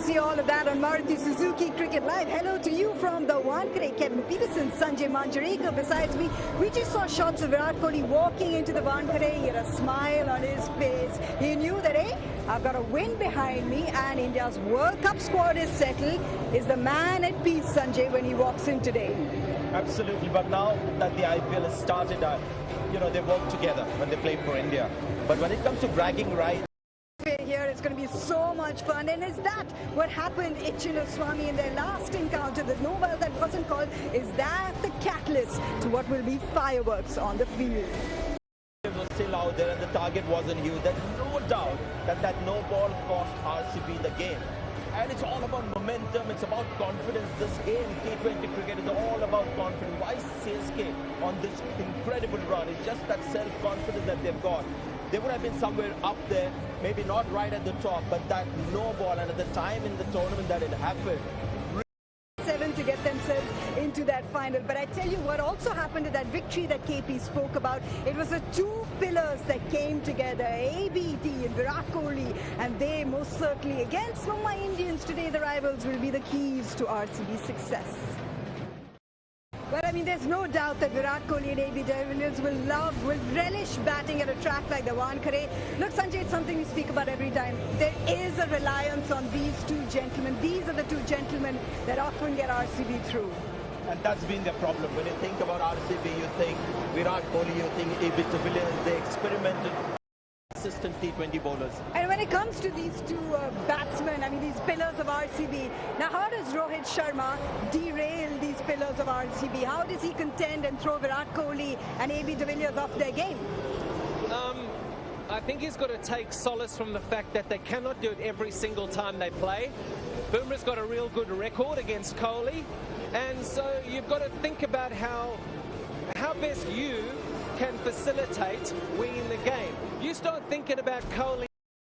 see all of that on Maruti Suzuki Cricket Live. Hello to you from the Wankhede. Kevin Peterson, Sanjay Manjrekar besides me. We just saw shots of Virat Kohli walking into the Wankhede. He had a smile on his face. He knew that, hey, I've got a win behind me and India's World Cup squad is settled. Is the man at peace, Sanjay, when he walks in today? Absolutely, but now that the IPL has started, they work together when they play for India. But when it comes to bragging rights, here it's going to be so much fun. And is that what happened in Chinnaswamy in their last encounter? The no ball that wasn't called, is that the catalyst to what will be fireworks on the field? It was still out there and the target wasn't huge. There's no doubt that no ball cost RCB the game. And it's all about momentum, it's about confidence. This game, T20 cricket, is all about confidence. Why CSK on this incredible run? It's just that self-confidence that they've got. They would have been somewhere up there, maybe not right at the top, but that no ball, and at the time in the tournament that it happened, 7 to get themselves into that final. But I tell you what also happened to that victory that KP spoke about. It was the two pillars that came together, ABD and Virat Kohli, and they most certainly, against Mumbai Indians today, the rivals, will be the keys to RCB's success. Well, I mean, there's no doubt that Virat Kohli and AB de Villiers will relish batting at a track like the Wankhede. Look, Sanjay, it's something we speak about every time. There is a reliance on these two gentlemen. These are the two gentlemen that often get RCB through. And that's been the problem. When you think about RCB, you think Virat Kohli, you think AB de Villiers. They experimented assistant T20 bowlers. And when it comes to these two batsmen, I mean, these pillars of RCB, now how does Rohit Sharma derail these pillars of RCB? How does he contend and throw Virat Kohli and AB de Villiers off their game? I think he's got to take solace from the fact that they cannot do it every single time they play. Bumrah's got a real good record against Kohli, and so you've got to think about how best you can facilitate winning the game. You start thinking about Kohli.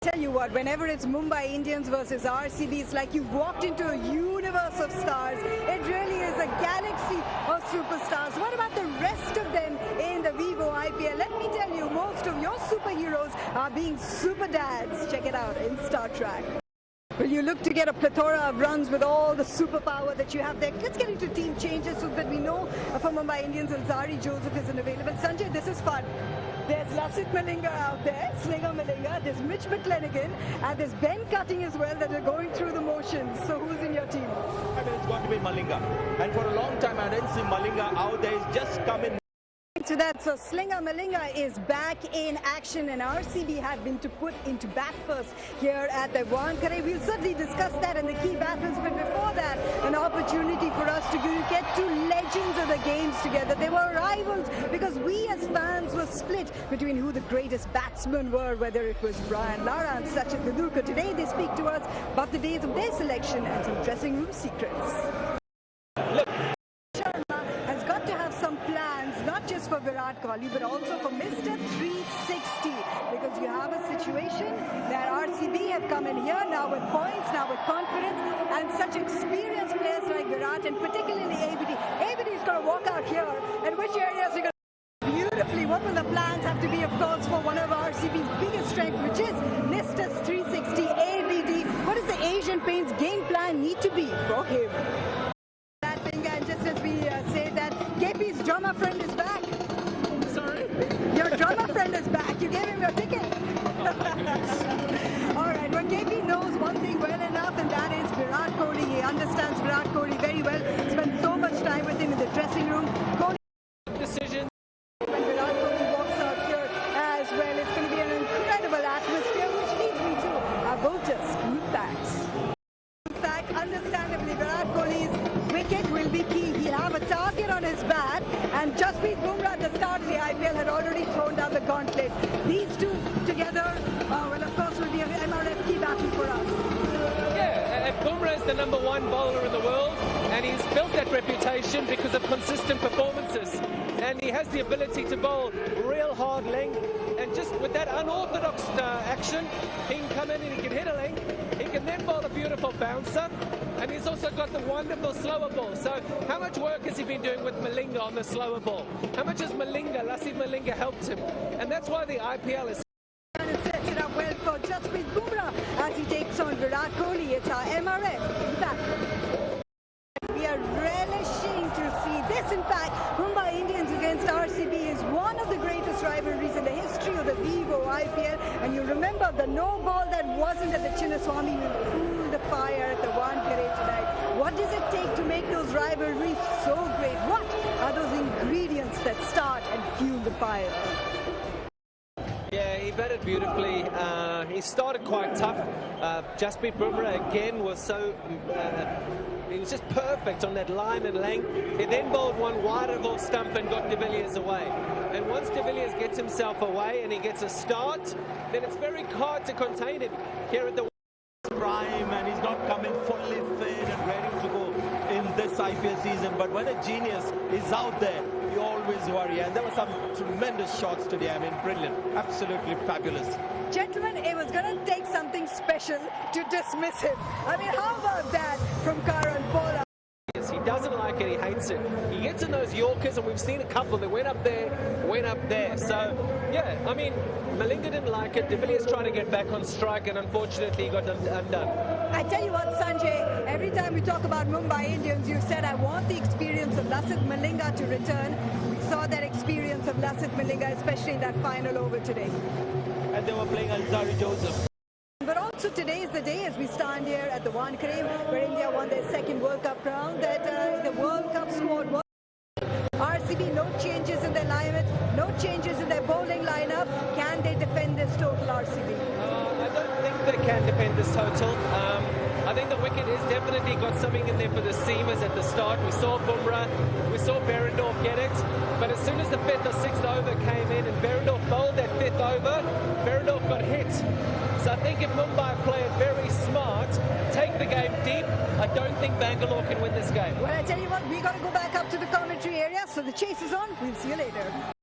Tell you what, whenever it's Mumbai Indians versus RCB, it's like you've walked into a universe of stars. It really is a galaxy of superstars. What about the rest of them in the Vivo IPL? Let me tell you, most of your superheroes are being super dads. Check it out in Star Trek. Well, you look to get a plethora of runs with all the superpower that you have there. Let's get into team changes so that we know for Mumbai Indians, Alzari Joseph isn't available. Sanjay, this is fun. There's Lasith Malinga out there, Slinger Malinga, there's Mitch McClenaghan, and there's Ben Cutting as well that are going through the motions. So who's in your team? I mean, it's got to be Malinga. And for a long time, I didn't see Malinga out there. He's just come in. To that, so Slinger Malinga is back in action, and RCB had been to put into bat first here at the Wankhede. We'll certainly discuss that and the key battles, but before that, an opportunity for us to get two legends of the games together. They were rivals because we as fans were split between who the greatest batsmen were, whether it was Brian Lara and Sachin Tendulkar. Today they speak to us about the days of their selection and some dressing room secrets. Look, Sharma has got to have some plans, not just for Virat Kohli, but also for Mr. 360, because you have a situation that RCB have come in here now with points, now with confidence, and such experienced players like Virat and particularly ABD. ABD's got to walk out here, and which areas are going to beautifully. What will the plans have to be, of course, for one of RCB's biggest strengths, which is Mr. 360, ABD. What does the Asian Paints game plan need to be for him? And just as we say that, KP's drummer friend is back. Sorry? Your drummer friend is back. You gave him your ticket. All right, well, KP knows one thing well enough, and that is Virat Kohli. He understands Virat Kohli very well. Spent so much time with him in the dressing room. Kohli Decision. when Virat Kohli walks out here as well, it's going to be an incredible atmosphere, which leads me to our voters' group facts. In fact, understandably, Virat Kohli's wicket will be key. He'll have a target on his bat, and Jasprit Bumrah at the start of the IPL had already thrown down the gauntlet. These two together, well, of course, will be an MRF key battle for us. Yeah, and Bumrah is the #1 bowler in the world, and he's built that reputation because of consistent performances. And he has the ability to bowl real hard length, and just with that unorthodox action, he can come in and he can hit a length. He can then bowl a beautiful bouncer, and he's also got the wonderful slower ball. So how much work has he been doing with Malinga on the slower ball? How much has Lasith Malinga helped him? And that's why the IPL is... And it sets it up well for Jasprit Bumrah as he takes on Virat Kohli. Finally, it's our MRF back. We are relishing to see this. In fact, Mumbai Indians against RCB is one of the greatest rivalries in the history of the Vivo IPL. And you remember the no ball that wasn't at the Chinnaswamy will cool the fire at the Wankhede tonight. What does it take to make those rivalries so great? What are those ingredients that start and fuel the fire? Yeah, he batted beautifully. He started quite tough. Jasprit Bumrah again was so... he was just perfect on that line and length. He then bowled one wide of off stump and got de Villiers away. And once de Villiers gets himself away and he gets a start, then it's very hard to contain him here at the prime, and he's not coming fully fit and ready to go in this IPL season. But when a genius is out there, you always worry. And there were some tremendous shots today. I mean, brilliant. Absolutely fabulous. Gentlemen, it was going to take something special to dismiss him. I mean, how about that from Karan Pola? He doesn't like it, he hates it. He gets in those Yorkers, and we've seen a couple that went up there. So, yeah, I mean, Malinga didn't like it. De Villiers trying to get back on strike, and unfortunately he got undone. I tell you what, Sanjay, every time we talk about Mumbai Indians, you said, I want the experience of Lasith Malinga to return. We saw that experience of Lasith Malinga, especially in that final over today. And they were playing Alzari Joseph. But also today is the day as we stand here at the Wankhede, where India won their second World Cup round, that the World Cup squad was RCB, no changes in their lineup, no changes in their bowling lineup. Can they defend this total, RCB? I don't think they can defend this total. I think the wicket has definitely got something in there for the seamers at the start. We saw Bumrah, we saw Berendorf get it, but as soon as the 5th or 6th over came in and Berendorf bowled that 5th over, Berendorf got hit. So I think if Mumbai play it very smart, take the game deep, I don't think Bangalore can win this game. Well, I tell you what, we got to go back up to the commentary area, so the chase is on. We'll see you later.